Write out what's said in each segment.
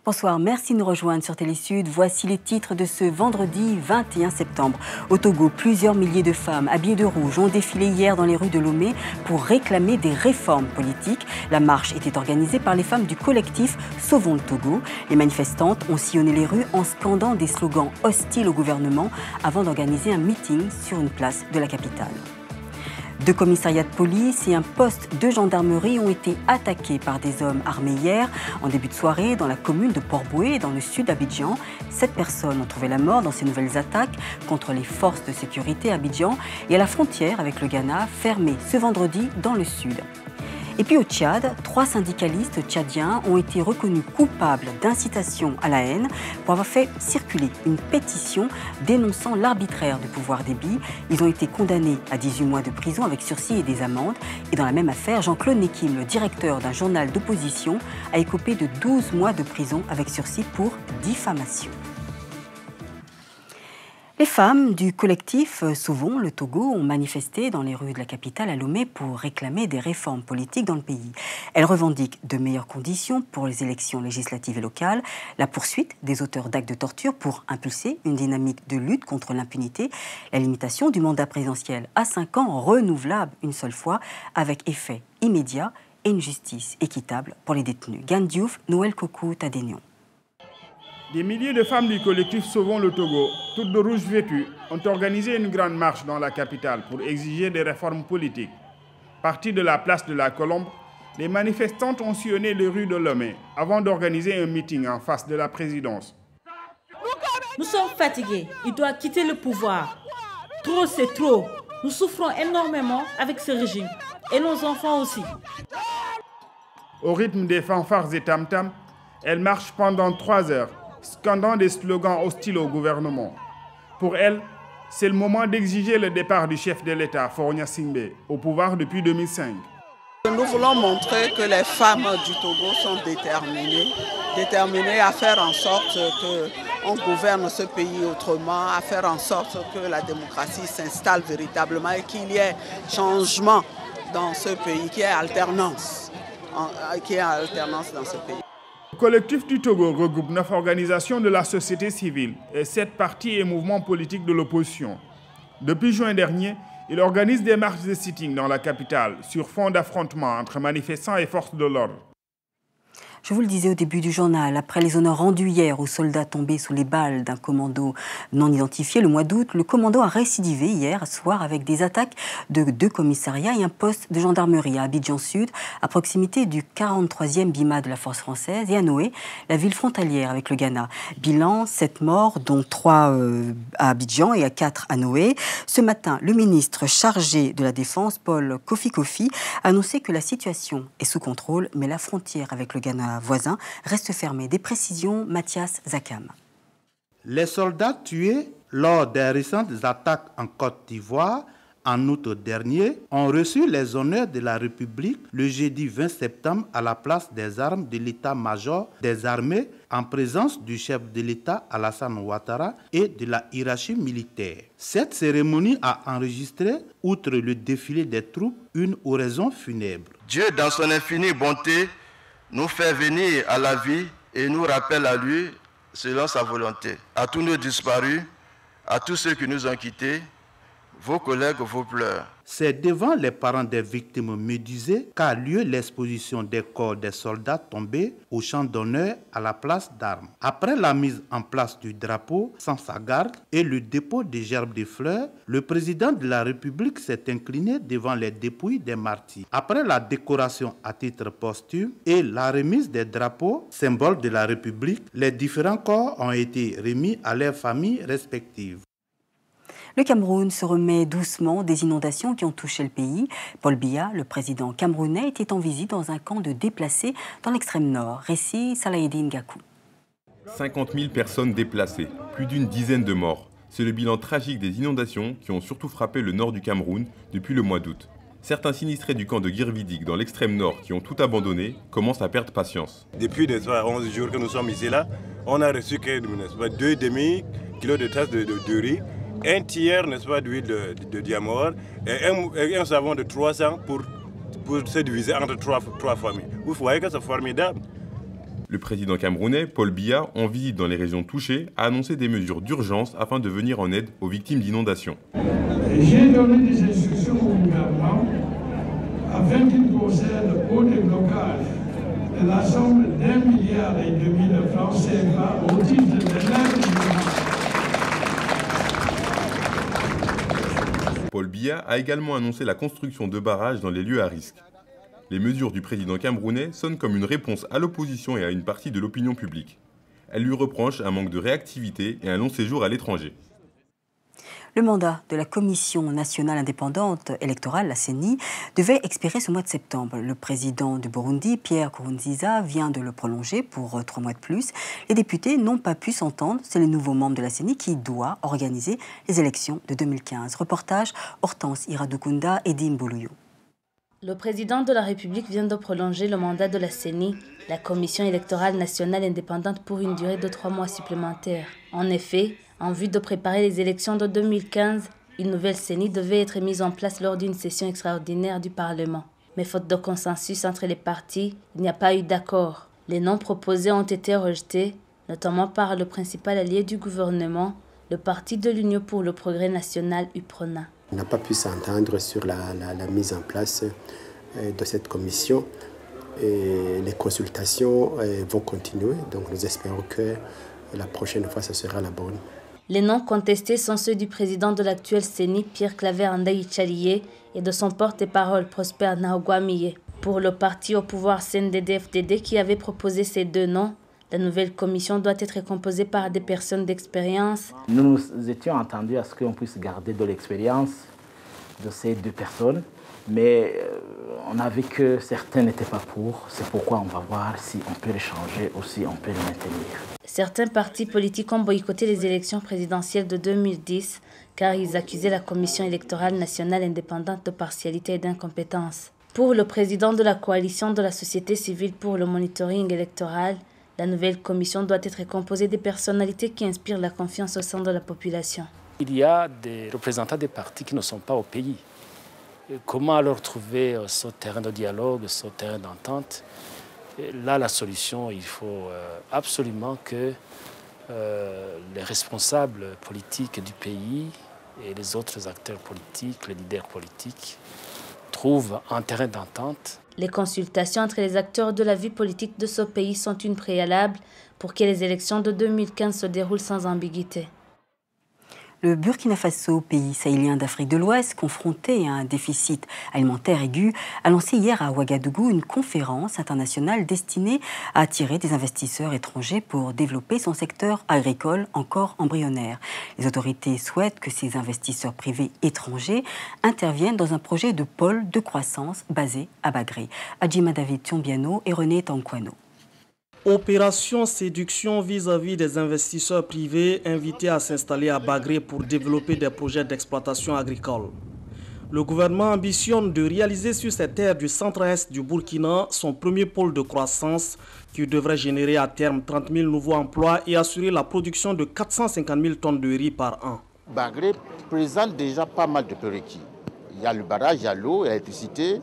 Bonsoir, merci de nous rejoindre sur Télé Sud. Voici les titres de ce vendredi 21 septembre. Au Togo, plusieurs milliers de femmes habillées de rouge ont défilé hier dans les rues de Lomé pour réclamer des réformes politiques. La marche était organisée par les femmes du collectif Sauvons le Togo. Les manifestantes ont sillonné les rues en scandant des slogans hostiles au gouvernement avant d'organiser un meeting sur une place de la capitale. 2 commissariats de police et un poste de gendarmerie ont été attaqués par des hommes armés hier en début de soirée dans la commune de Port-Boué, dans le sud d'Abidjan. 7 personnes ont trouvé la mort dans ces nouvelles attaques contre les forces de sécurité à Abidjan et à la frontière avec le Ghana, fermée ce vendredi dans le sud. Et puis au Tchad, 3 syndicalistes tchadiens ont été reconnus coupables d'incitation à la haine pour avoir fait circuler une pétition dénonçant l'arbitraire du pouvoir d'Ébi. Ils ont été condamnés à 18 mois de prison avec sursis et des amendes. Et dans la même affaire, Jean-Claude Nekim, le directeur d'un journal d'opposition, a écopé de 12 mois de prison avec sursis pour diffamation. Les femmes du collectif Sauvons le Togo ont manifesté dans les rues de la capitale à Lomé pour réclamer des réformes politiques dans le pays. Elles revendiquent de meilleures conditions pour les élections législatives et locales, la poursuite des auteurs d'actes de torture pour impulser une dynamique de lutte contre l'impunité, la limitation du mandat présidentiel à 5 ans renouvelable une seule fois avec effet immédiat et une justice équitable pour les détenus. Gan Diouf, Noël Kokou, Tadénion. Des milliers de femmes du collectif Sauvons le Togo, toutes de rouge vêtues, ont organisé une grande marche dans la capitale pour exiger des réformes politiques. Parties de la place de la Colombe, les manifestantes ont sillonné les rues de Lomé avant d'organiser un meeting en face de la présidence. Nous sommes fatigués, il doit quitter le pouvoir. Trop, c'est trop. Nous souffrons énormément avec ce régime et nos enfants aussi. Au rythme des fanfares et tam-tams, elles marchent pendant 3 heures, scandant des slogans hostiles au gouvernement. Pour elle, c'est le moment d'exiger le départ du chef de l'État, Faure Gnassingbé, au pouvoir depuis 2005. Nous voulons montrer que les femmes du Togo sont déterminées à faire en sorte qu'on gouverne ce pays autrement, à faire en sorte que la démocratie s'installe véritablement et qu'il y ait changement dans ce pays, qu'il y ait alternance dans ce pays. Le collectif du Togo regroupe 9 organisations de la société civile et 7 partis et mouvements politiques de l'opposition. Depuis juin dernier, il organise des marches de sitting dans la capitale sur fond d'affrontements entre manifestants et forces de l'ordre. Je vous le disais au début du journal, après les honneurs rendus hier aux soldats tombés sous les balles d'un commando non identifié le mois d'août, le commando a récidivé hier soir avec des attaques de 2 commissariats et un poste de gendarmerie à Abidjan Sud, à proximité du 43e BIMA de la force française, et à Noé, la ville frontalière avec le Ghana. Bilan, 7 morts, dont 3 à Abidjan et 4 à Noé. Ce matin, le ministre chargé de la Défense, Paul Kofi, a annoncé que la situation est sous contrôle, mais la frontière avec le Ghana voisin reste fermée. Des précisions, Mathias Zakam. Les soldats tués lors des récentes attaques en Côte d'Ivoire en août dernier ont reçu les honneurs de la République le jeudi 20 septembre à la place des armes de l'état-major des armées en présence du chef de l'État Alassane Ouattara et de la hiérarchie militaire. Cette cérémonie a enregistré, outre le défilé des troupes, une oraison funèbre. Dieu, dans son infinie bonté, nous fait venir à la vie et nous rappelle à lui selon sa volonté. À tous nos disparus, à tous ceux qui nous ont quittés, vos collègues, vos pleurs. C'est devant les parents des victimes médusées qu'a lieu l'exposition des corps des soldats tombés au champ d'honneur à la place d'armes. Après la mise en place du drapeau sans sa garde et le dépôt des gerbes de fleurs, le président de la République s'est incliné devant les dépouilles des martyrs. Après la décoration à titre posthume et la remise des drapeaux, symbole de la République, les différents corps ont été remis à leurs familles respectives. Le Cameroun se remet doucement des inondations qui ont touché le pays. Paul Biya, le président camerounais, était en visite dans un camp de déplacés dans l'extrême nord. Récit Salahedine Gakou. 50 000 personnes déplacées, plus d'une dizaine de morts. C'est le bilan tragique des inondations qui ont surtout frappé le nord du Cameroun depuis le mois d'août. Certains sinistrés du camp de Girvidig dans l'extrême nord qui ont tout abandonné commencent à perdre patience. Depuis 11 jours que nous sommes ici là, on a reçu 2,5 kg de tasses de riz, un tiers d'huile de diamant et un savon de 300 pour se diviser entre trois familles. Vous voyez que c'est formidable. Le président camerounais, Paul Biya, en visite dans les régions touchées, a annoncé des mesures d'urgence afin de venir en aide aux victimes d'inondations. J'ai donné des instructions au gouvernement afin qu'il procède au déblocage de la somme d'1,5 milliard de francs CFA au titre de l'aide. Paul Biya a également annoncé la construction de barrages dans les lieux à risque. Les mesures du président camerounais sonnent comme une réponse à l'opposition et à une partie de l'opinion publique. Elle lui reproche un manque de réactivité et un long séjour à l'étranger. Le mandat de la Commission nationale indépendante électorale, la CENI, devait expirer ce mois de septembre. Le président du Burundi, Pierre Nkurunziza, vient de le prolonger pour 3 mois de plus. Les députés n'ont pas pu s'entendre. C'est le nouveau membre de la CENI qui doit organiser les élections de 2015. Reportage Hortense Iradukunda et Dim Boulouyo. Le président de la République vient de prolonger le mandat de la CENI, la Commission électorale nationale indépendante, pour une durée de 3 mois supplémentaires. En effet, en vue de préparer les élections de 2015, une nouvelle CENI devait être mise en place lors d'une session extraordinaire du Parlement. Mais faute de consensus entre les partis, il n'y a pas eu d'accord. Les noms proposés ont été rejetés, notamment par le principal allié du gouvernement, le Parti de l'Union pour le progrès national, UPRONA. On n'a pas pu s'entendre sur la mise en place de cette commission. Et les consultations vont continuer, donc nous espérons que la prochaine fois, ce sera la bonne. Les noms contestés sont ceux du président de l'actuelle CENI, Pierre Claver Ndaye Tchaliye, et de son porte-parole, Prosper Nahogwamiye. Pour le parti au pouvoir CNDD-FDD qui avait proposé ces 2 noms, la nouvelle commission doit être composée par des personnes d'expérience. Nous nous étions entendus à ce qu'on puisse garder de l'expérience de ces 2 personnes, mais on a vu que certains n'étaient pas pour. C'est pourquoi on va voir si on peut les changer ou si on peut les maintenir. Certains partis politiques ont boycotté les élections présidentielles de 2010 car ils accusaient la Commission électorale nationale indépendante de partialité et d'incompétence. Pour le président de la coalition de la société civile pour le monitoring électoral, la nouvelle commission doit être composée des personnalités qui inspirent la confiance au sein de la population. Il y a des représentants des partis qui ne sont pas au pays. Comment alors trouver ce terrain de dialogue, ce terrain d'entente? Là, la solution, il faut absolument que les responsables politiques du pays et les autres acteurs politiques, les leaders politiques, trouvent un terrain d'entente. Les consultations entre les acteurs de la vie politique de ce pays sont une préalable pour que les élections de 2015 se déroulent sans ambiguïté. Le Burkina Faso, pays sahélien d'Afrique de l'Ouest, confronté à un déficit alimentaire aigu, a lancé hier à Ouagadougou une conférence internationale destinée à attirer des investisseurs étrangers pour développer son secteur agricole encore embryonnaire. Les autorités souhaitent que ces investisseurs privés étrangers interviennent dans un projet de pôle de croissance basé à Bagré. Adjima David Tiombiano et René Tankwano. Opération séduction vis-à-vis des investisseurs privés invités à s'installer à Bagré pour développer des projets d'exploitation agricole. Le gouvernement ambitionne de réaliser sur cette terre du centre-est du Burkina son premier pôle de croissance qui devrait générer à terme 30 000 nouveaux emplois et assurer la production de 450 000 tonnes de riz par an. Bagré présente déjà pas mal de prérequis. Il y a le barrage, il y a l'eau, il y a l'électricité,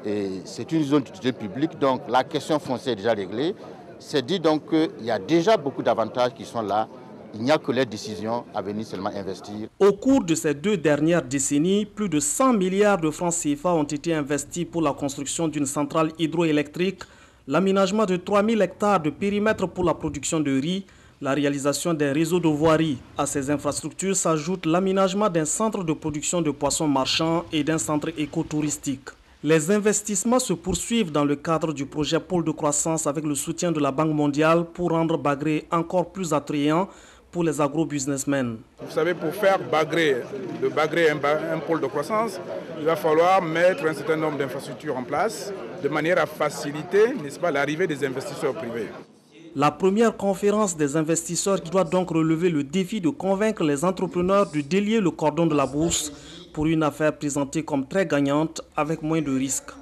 et c'est une zone d'utilité publique, donc la question foncière est déjà réglée. C'est dit donc qu'il y a déjà beaucoup d'avantages qui sont là. Il n'y a que les décisions à venir seulement investir. Au cours de ces 2 dernières décennies, plus de 100 milliards de francs CFA ont été investis pour la construction d'une centrale hydroélectrique, l'aménagement de 3000 hectares de périmètre pour la production de riz, la réalisation d'un réseau de voiries. À ces infrastructures s'ajoute l'aménagement d'un centre de production de poissons marchands et d'un centre écotouristique. Les investissements se poursuivent dans le cadre du projet Pôle de croissance avec le soutien de la Banque mondiale pour rendre Bagré encore plus attrayant pour les agro-businessmen. Vous savez, pour faire de Bagré un pôle de croissance, il va falloir mettre un certain nombre d'infrastructures en place de manière à faciliter, n'est-ce pas, l'arrivée des investisseurs privés. La première conférence des investisseurs qui doit donc relever le défi de convaincre les entrepreneurs de délier le cordon de la bourse pour une affaire présentée comme très gagnante avec moins de risques.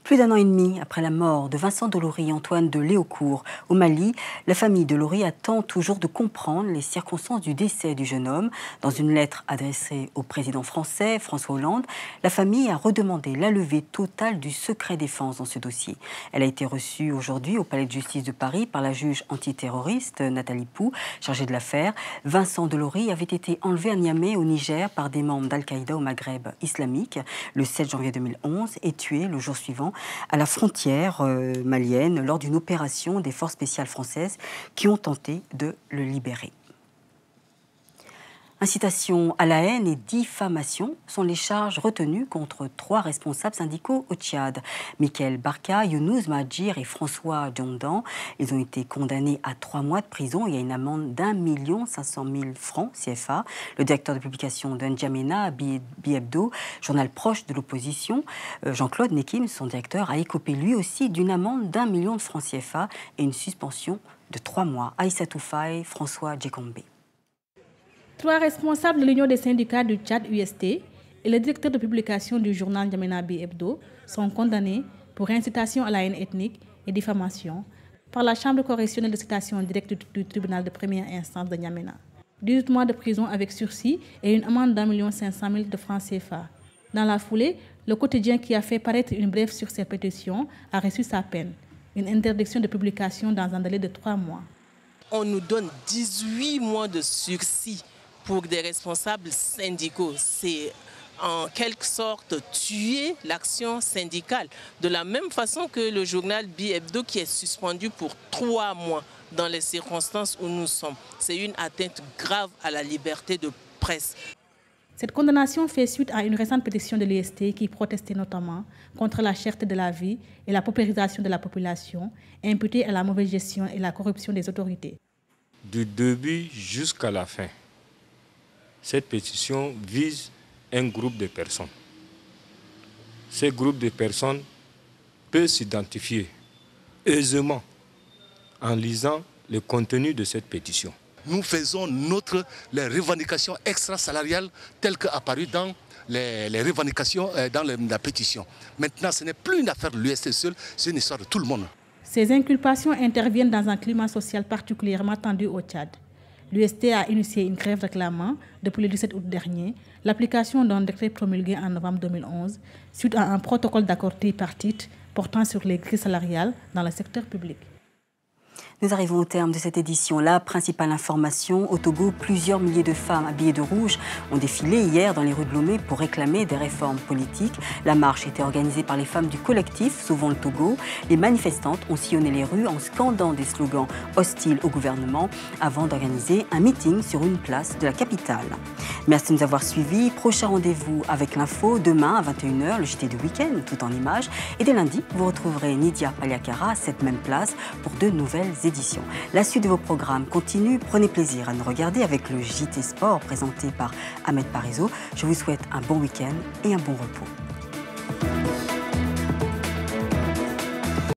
Plus d'un an et demi après la mort de Vincent Delory et Antoine de Léaucourt au Mali, la famille Delory attend toujours de comprendre les circonstances du décès du jeune homme. Dans une lettre adressée au président français, François Hollande, la famille a redemandé la levée totale du secret défense dans ce dossier. Elle a été reçue aujourd'hui au Palais de justice de Paris par la juge antiterroriste Nathalie Pou, chargée de l'affaire. Vincent Delory avait été enlevé à Niamey, au Niger, par des membres d'Al-Qaïda au Maghreb islamique le 7 janvier 2011 et tué le jour suivant à la frontière malienne lors d'une opération des forces spéciales françaises qui ont tenté de le libérer. Incitation à la haine et diffamation sont les charges retenues contre 3 responsables syndicaux au Tchad. Michael Barka, Younous Mahadjir et François Diondan. Ils ont été condamnés à 3 mois de prison et à une amende d'1 500 000 francs CFA. Le directeur de publication de N'Djamena, Bi-Hebdo, journal proche de l'opposition, Jean-Claude Nekim, son directeur, a écopé lui aussi d'une amende d'1 million de francs CFA et une suspension de 3 mois. Aïssatou Faye, François Djekombe. 3 responsables de l'Union des syndicats du Tchad UST et le directeur de publication du journal N'Djamena Bi-Hebdo sont condamnés pour incitation à la haine ethnique et diffamation par la chambre correctionnelle de citation directe du tribunal de première instance de N'Djamena. 18 mois de prison avec sursis et une amende d'1 500 000 de francs CFA. Dans la foulée, le quotidien qui a fait paraître une brève sur ces pétitions a reçu sa peine, une interdiction de publication dans un délai de 3 mois. On nous donne 18 mois de sursis pour des responsables syndicaux. C'est en quelque sorte tuer l'action syndicale. De la même façon que le journal Bi-Hebdo qui est suspendu pour 3 mois dans les circonstances où nous sommes. C'est une atteinte grave à la liberté de presse. Cette condamnation fait suite à une récente pétition de l'UST qui protestait notamment contre la cherté de la vie et la paupérisation de la population, imputée à la mauvaise gestion et la corruption des autorités. Du début jusqu'à la fin, cette pétition vise un groupe de personnes. Ce groupe de personnes peut s'identifier aisément en lisant le contenu de cette pétition. Nous faisons les revendications extrasalariales telles qu'apparues dans les revendications dans la pétition. Maintenant, ce n'est plus une affaire de l'UST seul, c'est une histoire de tout le monde. Ces inculpations interviennent dans un climat social particulièrement tendu au Tchad. L'UST a initié une grève réclamant, depuis le 17 août dernier, l'application d'un décret promulgué en novembre 2011 suite à un protocole d'accord tripartite portant sur les grilles salariales dans le secteur public. Nous arrivons au terme de cette édition. La principale information, au Togo, plusieurs milliers de femmes habillées de rouge ont défilé hier dans les rues de Lomé pour réclamer des réformes politiques. La marche était organisée par les femmes du collectif Sauvons le Togo. Les manifestantes ont sillonné les rues en scandant des slogans hostiles au gouvernement avant d'organiser un meeting sur une place de la capitale. Merci de nous avoir suivis. Prochain rendez-vous avec l'info demain à 21 h, le JT du week-end, tout en images. Et dès lundi, vous retrouverez Nidia Paliakara à cette même place pour de nouvelles éditions. La suite de vos programmes continue. Prenez plaisir à nous regarder avec le JT Sport présenté par Ahmed Parizeau. Je vous souhaite un bon week-end et un bon repos.